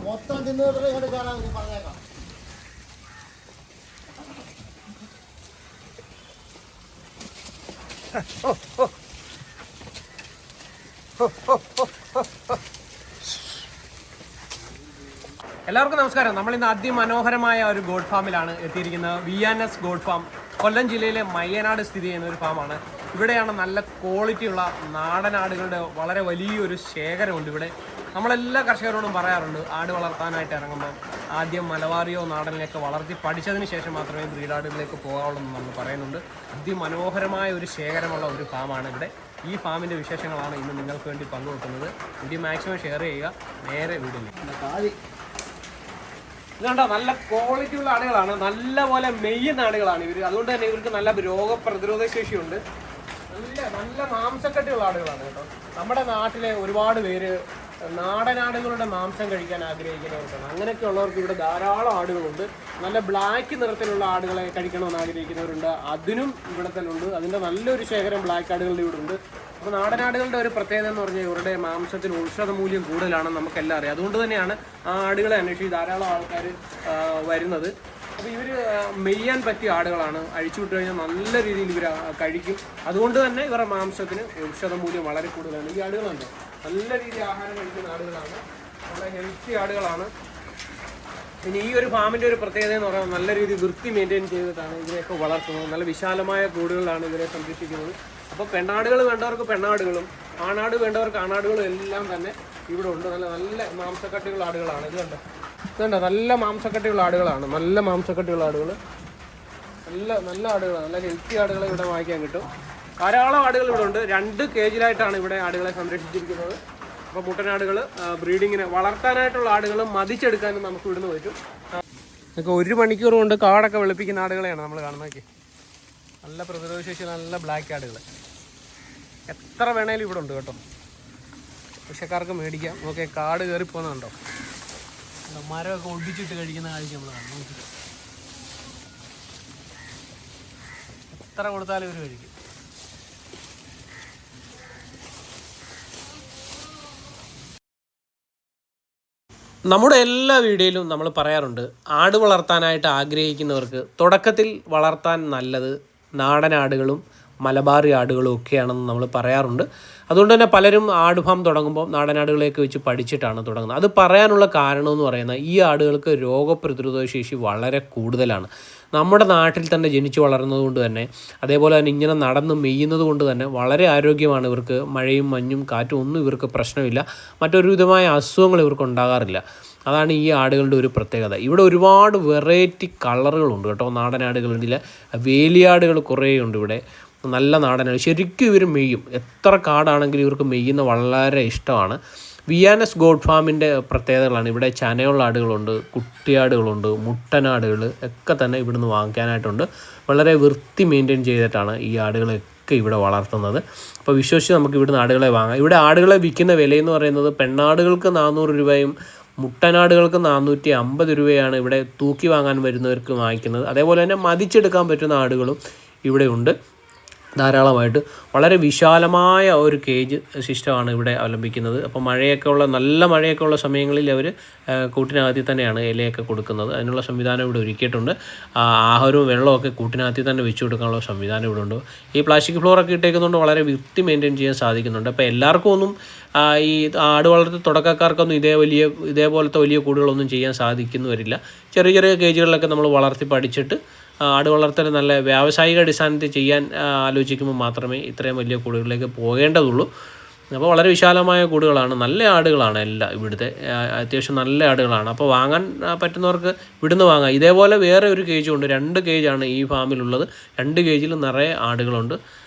മൊത്തം തിന്നിട്ട് ഇങ്ങോട്ട് കാണാൻ പറഞ്ഞേക്കാം. എല്ലാവർക്കും നമസ്കാരം. നമ്മളിന്ന് അതിമനോഹരമായ ഒരു ഗോഡ് ഫാമിലാണ് എത്തിയിരിക്കുന്നത്. VNS ഗോഡ് ഫാം കൊല്ലം ജില്ലയിലെ മയ്യനാട് സ്ഥിതി ചെയ്യുന്ന ഒരു ഫാമാണ്. ഇവിടെയാണ് നല്ല ക്വാളിറ്റിയുള്ള നാടനാടുകളുടെ വളരെ വലിയൊരു ശേഖരമുണ്ട്. ഇവിടെ നമ്മളെല്ലാ കർഷകരോടും പറയാറുണ്ട്, ആട് വളർത്താനായിട്ട് ഇറങ്ങുമ്പോൾ ആദ്യം മലബാറിയോ നാടനിലേക്ക് വളർത്തി പഠിച്ചതിന് ശേഷം മാത്രമേ ബ്രീഡാടുകളിലേക്ക് പോകാവുള്ളൂ എന്ന് നമ്മൾ പറയുന്നുണ്ട്. അതിമനോഹരമായ ഒരു ശേഖരമുള്ള ഒരു ഫാമാണ് ഇവിടെ. ഈ ഫാമിൻ്റെ വിശേഷങ്ങളാണ് ഇന്ന് നിങ്ങൾക്ക് വേണ്ടി പങ്കുവെക്കുന്നത്. വീഡിയോ മാക്സിമം ഷെയർ ചെയ്യുക. നേരെ വീഡിയോയിലേക്ക്. ഇതുകൊണ്ടോ നല്ല ക്വാളിറ്റി ഉള്ള ആടുകളാണ്, നല്ല പോലെ മെയ്യുന്ന ആടുകളാണ് ഇവർ. അതുകൊണ്ട് തന്നെ ഇവർക്ക് നല്ല രോഗപ്രതിരോധ ശേഷിയുണ്ട്. നല്ല മാംസക്കട്ടിയുള്ള ആടുകളാണ് കേട്ടോ. നമ്മുടെ നാട്ടിലെ ഒരുപാട് പേര് നാടനാടുകളുടെ മാംസം കഴിക്കാൻ ആഗ്രഹിക്കുന്നവർക്കാണ്. അങ്ങനെയൊക്കെ ഉള്ളവർക്ക് ഇവിടെ ധാരാളം ആടുകളുണ്ട്. നല്ല ബ്ലാക്ക് നിറത്തിലുള്ള ആടുകളെ കഴിക്കണമെന്ന് ആഗ്രഹിക്കുന്നവരുണ്ട്. അതിനും ഇവിടെ തന്നെ ഉണ്ട്. അതിൻ്റെ നല്ലൊരു ശേഖരം ബ്ലാക്ക് ആടുകളുടെ ഇവിടെ ഉണ്ട്. അപ്പോൾ നാടനാടുകളുടെ ഒരു പ്രത്യേകത എന്ന് പറഞ്ഞാൽ ഇവരുടെ മാംസത്തിന് ഔഷധ മൂല്യം കൂടുതലാണെന്ന് നമുക്കെല്ലാം അറിയാം. അതുകൊണ്ട് തന്നെയാണ് ആ ആടുകളെ അന്വേഷിച്ച് ധാരാളം ആൾക്കാർ വരുന്നത്. അപ്പോൾ ഇവർ മെയ്യാൻ പറ്റിയ ആടുകളാണ്. അഴിച്ചു വിട്ട് കഴിഞ്ഞാൽ നല്ല രീതിയിൽ ഇവർ കഴിക്കും. അതുകൊണ്ട് തന്നെ ഇവരുടെ മാംസത്തിന് ഔഷധ മൂല്യം വളരെ കൂടുതലാണ്. ഈ ആടുകളുണ്ട് നല്ല രീതിയിൽ ആഹാരം കഴിക്കുന്ന ആടുകളാണ്, വളരെ ഹെൽത്തി ആടുകളാണ്. പിന്നെ ഈ ഒരു ഫാമിൻ്റെ ഒരു പ്രത്യേകത എന്ന് പറയുന്നത് നല്ല രീതിയിൽ വൃത്തി മെയിൻറ്റെയിൻ ചെയ്തിട്ടാണ് ഇതിനെയൊക്കെ വളർത്തുന്നത്. നല്ല വിശാലമായ കൂടുകളിലാണ് ഇവരെ സംരക്ഷിക്കുന്നത്. അപ്പോൾ പെണ്ണാടുകൾ വേണ്ടവർക്ക് പെണ്ണാടുകളും ആണാട് വേണ്ടവർക്ക് ആണാടുകളും എല്ലാം തന്നെ ഇവിടെ ഉണ്ട്. നല്ല മാംസക്കട്ടിയുള്ള ആടുകളാണ്. ഇതുണ്ട് നല്ല മാംസക്കട്ടിയുള്ള ആടുകളാണ്. നല്ല മാംസക്കട്ടിയുള്ള ആടുകൾ, നല്ല ആടുകളാണ്. നല്ല ഹെൽത്തി ആടുകളെ ഇവിടെ വാങ്ങിക്കാൻ കിട്ടും. ധാരാളം ആടുകൾ ഇവിടെ ഉണ്ട്. 2 കേജിലായിട്ടാണ് ഇവിടെ ആടുകളെ സംരക്ഷിച്ചിരിക്കുന്നത്. അപ്പോൾ മുട്ടനാടുകൾ ബ്രീഡിങ്ങിന് വളർത്താനായിട്ടുള്ള ആടുകൾ മതിച്ചെടുക്കാനും നമുക്ക് ഇവിടുന്ന് പറ്റും. നമുക്ക് 1 മണിക്കൂർ കൊണ്ട് കാടൊക്കെ വെളുപ്പിക്കുന്ന ആടുകളെയാണ് നമ്മൾ കാണുന്നത്. നല്ല പ്രതിരോധശേഷി, നല്ല ബ്ലാക്ക് ആടുകൾ എത്ര വേണേലും ഇവിടെ ഉണ്ട് കേട്ടോ. കൃഷിക്കാർക്ക് മേടിക്കാം. നോക്കെ കാട് കയറി പോകുന്നുണ്ടോ, മരമൊക്കെ ഒടിച്ചിട്ട് കഴിക്കുന്ന കാഴ്ച നമ്മൾ കാണും. എത്ര കൊടുത്താലും ഇവർ കഴിക്കും. നമ്മുടെ എല്ലാ വീഡിയോയിലും നമ്മൾ പറയാറുണ്ട്, ആട് വളർത്താനായിട്ട് ആഗ്രഹിക്കുന്നവർക്ക് തുടക്കത്തിൽ വളർത്താൻ നല്ലത് നാടനാടുകളും മലബാറി ആടുകളും ഒക്കെയാണെന്ന് നമ്മൾ പറയാറുണ്ട്. അതുകൊണ്ട് തന്നെ പലരും ആട് ഫാം തുടങ്ങുമ്പോൾ നാടനാടുകളെയൊക്കെ വെച്ച് പഠിച്ചിട്ടാണ് തുടങ്ങുന്നത്. അത് പറയാനുള്ള കാരണം എന്ന് പറയുന്നത് ഈ ആടുകൾക്ക് രോഗപ്രതിരോധ ശേഷി വളരെ കൂടുതലാണ്. നമ്മുടെ നാട്ടിൽ തന്നെ ജനിച്ചു വളർന്നത് കൊണ്ട് തന്നെ, അതേപോലെ തന്നെ ഇങ്ങനെ നടന്ന് മെയ്യുന്നത് കൊണ്ട് തന്നെ വളരെ ആരോഗ്യമാണ് ഇവർക്ക്. മഴയും മഞ്ഞും കാറ്റും ഒന്നും ഇവർക്ക് പ്രശ്നമില്ല. മറ്റൊരു വിധമായ അസുഖങ്ങൾ ഇവർക്ക് ഉണ്ടാകാറില്ല. അതാണ് ഈ ആടുകളുടെ ഒരു പ്രത്യേകത. ഇവിടെ ഒരുപാട് വെറൈറ്റി കളറുകളുണ്ട് കേട്ടോ. നാടനാടുകളിൽ വേലിയാടുകൾ കുറേ ഉണ്ട് ഇവിടെ. നല്ല നാടനാട് ശരിക്കും ഇവർ മെയ്യും. എത്ര കാടാണെങ്കിലും ഇവർക്ക് മെയ്യുന്ന വളരെ ഇഷ്ടമാണ്. VNS ഗോഡ് ഫാമിൻ്റെ പ്രത്യേകതകളാണ്. ഇവിടെ ചനയുള്ള ആടുകളുണ്ട്, കുട്ടിയാടുകളുണ്ട്, മുട്ടനാടുകൾ ഒക്കെ തന്നെ ഇവിടുന്ന് വാങ്ങിക്കാനായിട്ടുണ്ട്. വളരെ വൃത്തി മെയിൻറ്റെയിൻ ചെയ്തിട്ടാണ് ഈ ആടുകളൊക്കെ ഇവിടെ വളർത്തുന്നത്. അപ്പോൾ വിശ്വസിച്ച് നമുക്ക് ഇവിടുന്ന് ആടുകളെ വാങ്ങാം. ഇവിടെ ആടുകളെ വിൽക്കുന്ന വിലയെന്ന് പറയുന്നത് പെണ്ണാടുകൾക്ക് 400 രൂപയും മുട്ടനാടുകൾക്ക് 450 രൂപയാണ് ഇവിടെ തൂക്കി വാങ്ങാൻ വരുന്നവർക്ക് വാങ്ങിക്കുന്നത്. അതേപോലെ തന്നെ മതിച്ചെടുക്കാൻ പറ്റുന്ന ആടുകളും ഇവിടെ ഉണ്ട് ധാരാളമായിട്ട്. വളരെ വിശാലമായ ഒരു കേജ് സിസ്റ്റമാണ് ഇവിടെ അവലംബിക്കുന്നത്. അപ്പോൾ നല്ല മഴയൊക്കെ ഉള്ള സമയങ്ങളിൽ അവർ കൂട്ടിനകത്തിൽ തന്നെയാണ് ഇലയൊക്കെ കൊടുക്കുന്നത്. അതിനുള്ള സംവിധാനം ഇവിടെ ഒരുക്കിയിട്ടുണ്ട്. ആഹാരവും വെള്ളമൊക്കെ കൂട്ടിനകത്തിൽ തന്നെ വെച്ച് കൊടുക്കാനുള്ള സംവിധാനം ഇവിടെ ഉണ്ട്. ഈ പ്ലാസ്റ്റിക് ഫ്ലോറൊക്കെ ഇട്ടേക്കുന്നതുകൊണ്ട് വളരെ വൃത്തി മെയിൻറ്റെയിൻ ചെയ്യാൻ സാധിക്കുന്നുണ്ട്. അപ്പോൾ എല്ലാവർക്കും ഒന്നും ഈ ആട് വളർത്തി തുടക്കക്കാർക്കൊന്നും ഇതേപോലത്തെ വലിയ കൂടുകളൊന്നും ചെയ്യാൻ സാധിക്കുന്നു വരില്ല. ചെറിയ ചെറിയ കേജുകളിലൊക്കെ നമ്മൾ വളർത്തി പഠിച്ചിട്ട് ആട് വളർത്തൽ നല്ല വ്യാവസായിക അടിസ്ഥാനത്തിൽ ചെയ്യാൻ ആലോചിക്കുമ്പോൾ മാത്രമേ ഇത്രയും വലിയ കൂടുകളിലേക്ക് പോകേണ്ടതുള്ളൂ. അപ്പോൾ വളരെ വിശാലമായ കൂടുകളാണ്. നല്ല ആടുകളാണ് എല്ലാം ഇവിടുത്തെ. അത്യാവശ്യം നല്ല ആടുകളാണ്. അപ്പോൾ വാങ്ങാൻ പറ്റുന്നവർക്ക് ഇവിടുന്ന് വാങ്ങാം. ഇതേപോലെ വേറെ ഒരു കേജുണ്ട്. 2 കേജാണ് ഈ ഫാമിലുള്ളത്. 2 കേജിൽ നിറയെ ആടുകളുണ്ട്.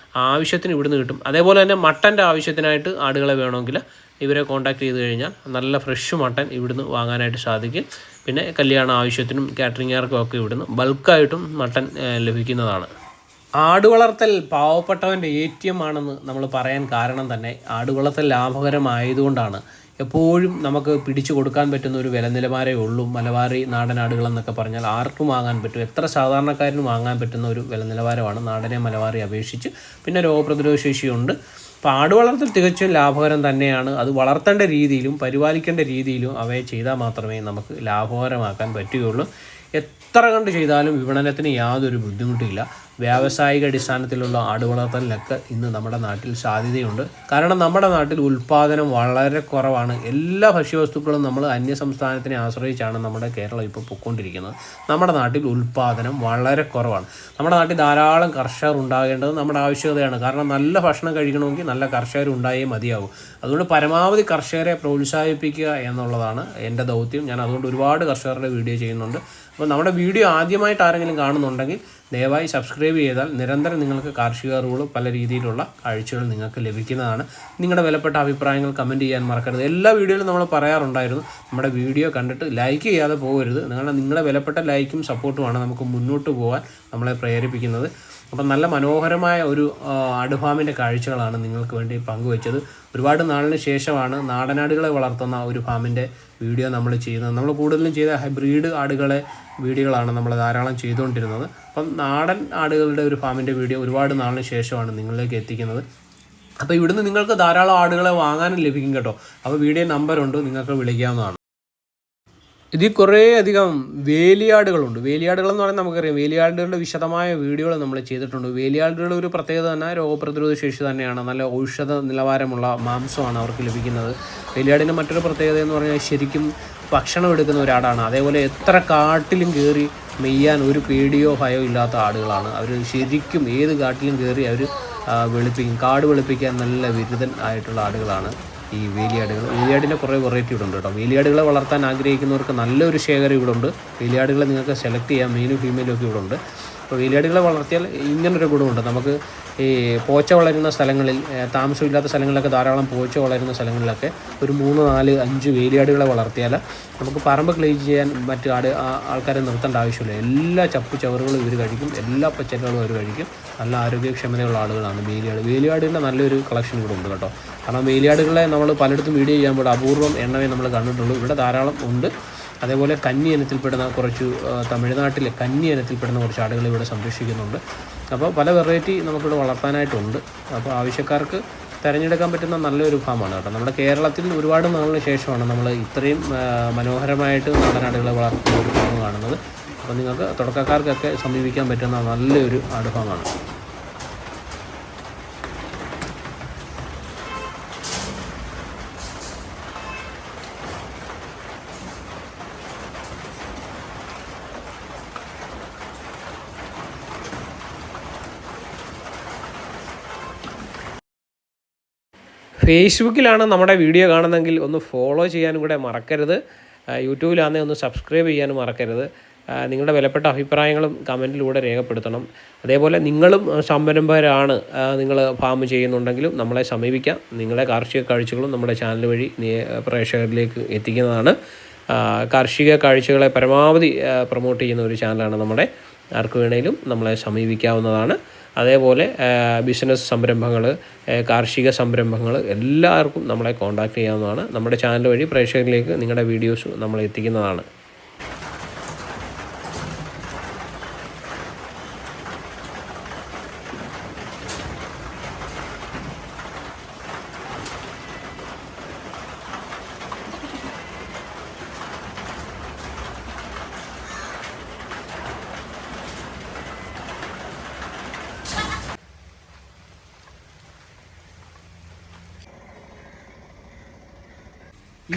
ആവശ്യത്തിന് ഇവിടുന്ന് കിട്ടും. അതേപോലെ തന്നെ മട്ടൻ്റെ ആവശ്യത്തിനായിട്ട് ആടുകളെ വേണമെങ്കിൽ ഇവരെ കോൺടാക്ട് ചെയ്ത് കഴിഞ്ഞാൽ നല്ല ഫ്രഷ് മട്ടൻ ഇവിടുന്ന് വാങ്ങാനായിട്ട് സാധിക്കും. പിന്നെ കല്യാണ ആവശ്യത്തിനും കാറ്ററിംഗുകാർക്കും ഒക്കെ ഇവിടുന്ന് ബൾക്കായിട്ടും മട്ടൻ ലഭിക്കുന്നതാണ്. ആട് വളർത്തൽ പാവപ്പെട്ടവൻ്റെ ATM ആണെന്ന് നമ്മൾ പറയാൻ കാരണം തന്നെ ആട് വളർത്തൽ ലാഭകരമായതുകൊണ്ടാണ്. എപ്പോഴും നമുക്ക് പിടിച്ചു കൊടുക്കാൻ പറ്റുന്ന ഒരു വില നിലവാരമേ ഉള്ളൂ. മലബാറി നാടനാടുകളെന്നൊക്കെ പറഞ്ഞാൽ ആർക്കും വാങ്ങാൻ പറ്റും, എത്ര സാധാരണക്കാരനും വാങ്ങാൻ പറ്റുന്ന ഒരു വില നിലവാരമാണ് നാടനെ മലബാറി അപേക്ഷിച്ച്. പിന്നെ രോഗപ്രതിരോധ ശേഷിയുണ്ട്. അപ്പോൾ ആട് വളർത്തൽ തികച്ചും ലാഭകരം തന്നെയാണ്. അത് വളർത്തേണ്ട രീതിയിലും പരിപാലിക്കേണ്ട രീതിയിലും അവയെ ചെയ്താൽ മാത്രമേ നമുക്ക് ലാഭകരമാക്കാൻ പറ്റുകയുള്ളൂ. എത്ര കണ്ട് ചെയ്താലും വിപണനത്തിന് യാതൊരു ബുദ്ധിമുട്ടില്ല. വ്യാവസായിക അടിസ്ഥാനത്തിലുള്ള ആട് വളർത്തലിനൊക്കെ ഇന്ന് നമ്മുടെ നാട്ടിൽ സാധ്യതയുണ്ട്. കാരണം നമ്മുടെ നാട്ടിൽ ഉൽപ്പാദനം വളരെ കുറവാണ്. എല്ലാ ഭക്ഷ്യവസ്തുക്കളും നമ്മൾ അന്യസംസ്ഥാനത്തിനെ ആശ്രയിച്ചാണ് നമ്മുടെ കേരളം ഇപ്പോൾ പൊയ്ക്കൊണ്ടിരിക്കുന്നത്. നമ്മുടെ നാട്ടിൽ ഉൽപ്പാദനം വളരെ കുറവാണ്. നമ്മുടെ നാട്ടിൽ ധാരാളം കർഷകർ ഉണ്ടാകേണ്ടത് നമ്മുടെ ആവശ്യകതയാണ്. കാരണം നല്ല ഭക്ഷണം കഴിക്കണമെങ്കിൽ നല്ല കർഷകർ ഉണ്ടായേ മതിയാവും. അതുകൊണ്ട് പരമാവധി കർഷകരെ പ്രോത്സാഹിപ്പിക്കുക എന്നുള്ളതാണ് എൻ്റെ ദൗത്യം. ഞാൻ അതുകൊണ്ട് ഒരുപാട് കർഷകരുടെ വീഡിയോ ചെയ്യുന്നുണ്ട്. അപ്പോൾ നമ്മുടെ വീഡിയോ ആദ്യമായിട്ട് ആരെങ്കിലും കാണുന്നുണ്ടെങ്കിൽ ദയവായി സബ്സ്ക്രൈബ് ചെയ്താൽ നിരന്തരം നിങ്ങൾക്ക് കാർഷിക അറിവുകൾ പല രീതിയിലുള്ള കാഴ്ചകൾ നിങ്ങൾക്ക് ലഭിക്കുന്നതാണ്. നിങ്ങളുടെ വിലപ്പെട്ട അഭിപ്രായങ്ങൾ കമൻറ്റ് ചെയ്യാൻ മറക്കരുത്. എല്ലാ വീഡിയോയിലും നമ്മൾ പറയാറുണ്ടായിരുന്നു, നമ്മുടെ വീഡിയോ കണ്ടിട്ട് ലൈക്ക് ചെയ്യാതെ പോകരുത്. നിങ്ങളുടെ വിലപ്പെട്ട ലൈക്കും സപ്പോർട്ടുമാണ് നമുക്ക് മുന്നോട്ട് പോകാൻ നമ്മളെ പ്രേരിപ്പിക്കുന്നത്. അപ്പം നല്ല മനോഹരമായ ഒരു ആട് ഫാമിൻ്റെ കാഴ്ചകളാണ് നിങ്ങൾക്ക് വേണ്ടി പങ്കുവച്ചത്. ഒരുപാട് നാളിന് ശേഷമാണ് നാടനാടുകളെ വളർത്തുന്ന ഒരു ഫാമിൻ്റെ വീഡിയോ നമ്മൾ ചെയ്യുന്നത്. നമ്മൾ കൂടുതലും ചെയ്ത ഹൈബ്രീഡ് ആടുകളെ വീഡിയോകളാണ് നമ്മൾ ധാരാളം ചെയ്തുകൊണ്ടിരുന്നത്. അപ്പം നാടൻ ആടുകളുടെ ഒരു ഫാമിൻ്റെ വീഡിയോ ഒരുപാട് നാളിന് ശേഷമാണ് നിങ്ങളിലേക്ക് എത്തിക്കുന്നത്. അപ്പോൾ ഇവിടുന്ന് നിങ്ങൾക്ക് ധാരാളം ആടുകളെ വാങ്ങാനും ലഭിക്കും കേട്ടോ. അപ്പോൾ വീഡിയോ നമ്പറുണ്ട്, നിങ്ങൾക്ക് വിളിക്കാവുന്നതാണ്. ഇതിൽ കുറേ അധികം വേലിയാടുകളുണ്ട്. വേലിയാടുകളെന്ന് പറയുന്നത് നമുക്കറിയാം, വേലിയാടുകളുടെ വിശദമായ വീഡിയോകൾ നമ്മൾ ചെയ്തിട്ടുണ്ട്. വേലിയാടുകളുടെ ഒരു പ്രത്യേകത തന്നെ രോഗപ്രതിരോധ ശേഷി തന്നെയാണ്. നല്ല ഔഷധ നിലവാരമുള്ള മാംസമാണ് അവർക്ക് ലഭിക്കുന്നത്. വേലിയാടിൻ്റെ മറ്റൊരു പ്രത്യേകത എന്ന് പറഞ്ഞാൽ ശരിക്കും ഭക്ഷണം എടുക്കുന്ന ഒരാടാണ്. അതേപോലെ എത്ര കാട്ടിലും കയറി മെയ്യാൻ ഒരു പേടിയോ ഭയോ ഇല്ലാത്ത ആടുകളാണ് അവർ. ശരിക്കും ഏത് കാട്ടിലും കയറി അവർ വെളുപ്പിക്കും. കാട് വെളുപ്പിക്കാൻ നല്ല വിരുദ്ധൻ ആയിട്ടുള്ള ആടുകളാണ് ഈ വേലിയാടുകൾ. വേലിയാടിൻ്റെ കുറേ വെറൈറ്റി ഇവിടെ ഉണ്ട് കേട്ടോ. വേലിയാടുകളെ വളർത്താൻ ആഗ്രഹിക്കുന്നവർക്ക് നല്ലൊരു ശേഖരം ഇവിടെ ഉണ്ട്. വേലിയാടുകളെ നിങ്ങൾക്ക് സെലക്ട് ചെയ്യാം, മെയിലും ഫീമെയിലും ഒക്കെ ഇവിടെ ഉണ്ട്. അപ്പോൾ വേലിയാടുകളെ വളർത്തിയാൽ ഇങ്ങനൊരു ഗുണമുണ്ട്. നമുക്ക് ഈ പോച്ച വളരുന്ന സ്ഥലങ്ങളിൽ, താമസമില്ലാത്ത സ്ഥലങ്ങളിലൊക്കെ ധാരാളം പോച്ച വളരുന്ന സ്ഥലങ്ങളിലൊക്കെ ഒരു 3, 4, 5 വേലിയാടുകളെ വളർത്തിയാൽ നമുക്ക് പറമ്പ് ക്ലീൻ ചെയ്യാൻ മറ്റ് ആൾക്കാരെ നിർത്തേണ്ട ആവശ്യമില്ല. എല്ലാ ചപ്പ് ചവറുകളും ഇവർ കഴിക്കും, എല്ലാ പച്ചക്കറികളും അവർ കഴിക്കും. നല്ല ആരോഗ്യക്ഷമതയുള്ള ആളുകളാണ് വേലിയാട്. വേലിയാടിൻ്റെ നല്ലൊരു കളക്ഷൻ ഇവിടെ ഉണ്ട് കേട്ടോ. കാരണം വേലിയാടുകളെ നമ്മൾ പലയിടത്തും വീഡിയോ ചെയ്യുമ്പോൾ അപൂർവം എണ്ണമേ നമ്മൾ കണ്ടിട്ടുള്ളൂ. ഇവിടെ ധാരാളം ഉണ്ട്. അതേപോലെ കന്നി ഇനത്തിൽപ്പെടുന്ന കുറച്ച് തമിഴ്നാട്ടിലെ കന്നി ഇനത്തിൽപ്പെടുന്ന കുറച്ച് ആടുകൾ ഇവിടെ സംരക്ഷിക്കുന്നുണ്ട്. അപ്പോൾ പല വെറൈറ്റി നമുക്കിവിടെ വളർത്താനായിട്ടുണ്ട്. അപ്പോൾ ആവശ്യക്കാർക്ക് തിരഞ്ഞെടുക്കാൻ പറ്റുന്ന നല്ലൊരു ഫാമാണ് കേട്ടോ. നമ്മുടെ കേരളത്തിൽ ഒരുപാട് നാളിന് ശേഷമാണ് നമ്മൾ ഇത്രയും മനോഹരമായിട്ട് നാടനാടുകളെ വളർത്തുന്ന ഒരു ഫാം കാണുന്നത്. അപ്പോൾ നിങ്ങൾക്ക് തുടക്കക്കാർക്കൊക്കെ സമീപിക്കാൻ പറ്റുന്ന നല്ലൊരു ആട് ഫാമാണ്. ഫേസ്ബുക്കിലാണ് നമ്മുടെ വീഡിയോ കാണുന്നതെങ്കിൽ ഒന്ന് ഫോളോ ചെയ്യാനും കൂടെ മറക്കരുത്. യൂട്യൂബിലാണെങ്കിൽ ഒന്ന് സബ്സ്ക്രൈബ് ചെയ്യാനും മറക്കരുത്. നിങ്ങളുടെ വിലപ്പെട്ട അഭിപ്രായങ്ങളും കമൻറ്റിലൂടെ രേഖപ്പെടുത്തണം. അതേപോലെ നിങ്ങളും സംരംഭകരാണ്, നിങ്ങൾ ഫാം ചെയ്യുന്നുണ്ടെങ്കിലും നമ്മളെ സമീപിക്കാം. നിങ്ങളുടെ കാർഷിക കാഴ്ചകളും നമ്മുടെ ചാനൽ വഴി പ്രേക്ഷകരിലേക്ക് എത്തിക്കുന്നതാണ്. കാർഷിക കാഴ്ചകളെ പരമാവധി പ്രൊമോട്ട് ചെയ്യുന്ന ഒരു ചാനലാണ് നമ്മുടെ. ആർക്ക് വേണമെങ്കിലും നമ്മളെ സമീപിക്കാവുന്നതാണ്. അതേപോലെ ബിസിനസ് സംരംഭങ്ങൾ, കാർഷിക സംരംഭങ്ങൾ എല്ലാവർക്കും നമ്മളെ കോൺടാക്റ്റ് ചെയ്യാവുന്നതാണ്. നമ്മുടെ ചാനൽ വഴി പ്രേക്ഷകരിലേക്ക് നിങ്ങളുടെ വീഡിയോസ് നമ്മൾ എത്തിക്കുന്നതാണ്.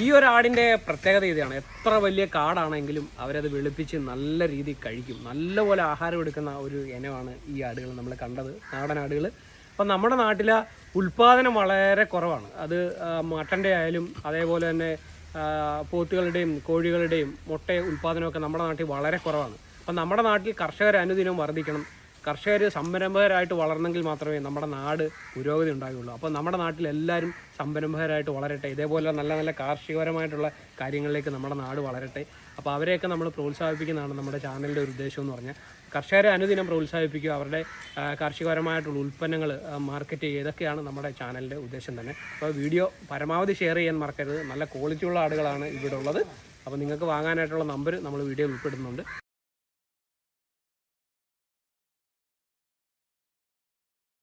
ഈ ഒരു ആടിൻ്റെ പ്രത്യേകത ഇതാണ്. എത്ര വലിയ കാടാണെങ്കിലും അവരത് വെളുപ്പിച്ച് നല്ല രീതിയിൽ കഴിക്കും. നല്ലപോലെ ആഹാരം എടുക്കുന്ന ഒരു ഇനമാണ് ഈ ആടുകൾ നമ്മൾ കണ്ടത്, നാടൻ ആടുകൾ. അപ്പം നമ്മുടെ നാട്ടിൽ ഉൽപ്പാദനം വളരെ കുറവാണ്. അത് മട്ടൻ്റെ ആയാലും അതേപോലെ തന്നെ പോത്തുകളുടെയും കോഴികളുടെയും മുട്ട ഉൽപ്പാദനമൊക്കെ നമ്മുടെ നാട്ടിൽ വളരെ കുറവാണ്. അപ്പം നമ്മുടെ നാട്ടിൽ കർഷകർ അനുദിനം വർദ്ധിക്കണം. കർഷകർ സംരംഭകരായിട്ട് വളർന്നെങ്കിൽ മാത്രമേ നമ്മുടെ നാട് പുരോഗതി ഉണ്ടാകുകയുള്ളൂ. അപ്പോൾ നമ്മുടെ നാട്ടിൽ എല്ലാവരും സംരംഭകരായിട്ട് വളരട്ടെ. ഇതേപോലെ നല്ല നല്ല കാർഷികപരമായിട്ടുള്ള കാര്യങ്ങളിലേക്ക് നമ്മുടെ നാട് വളരട്ടെ. അപ്പോൾ അവരെയൊക്കെ നമ്മൾ പ്രോത്സാഹിപ്പിക്കുന്നതാണ് നമ്മുടെ ചാനലിൻ്റെ ഒരു ഉദ്ദേശം എന്ന് പറഞ്ഞാൽ. കർഷകരെ അനുദിനം പ്രോത്സാഹിപ്പിക്കുക, അവരുടെ കാർഷികപരമായിട്ടുള്ള ഉൽപ്പന്നങ്ങൾ മാർക്കറ്റ് ചെയ്യുക, ഇതൊക്കെയാണ് നമ്മുടെ ചാനലിൻ്റെ ഉദ്ദേശം തന്നെ. അപ്പോൾ വീഡിയോ പരമാവധി ഷെയർ ചെയ്യാൻ മറക്കരുത്. നല്ല ക്വാളിറ്റിയുള്ള ആടുകളാണ് ഇവിടെ ഉള്ളത്. അപ്പോൾ നിങ്ങൾക്ക് വാങ്ങാനായിട്ടുള്ള നമ്പർ നമ്മൾ വീഡിയോയിൽ ഉൾപ്പെടുന്നുണ്ട്.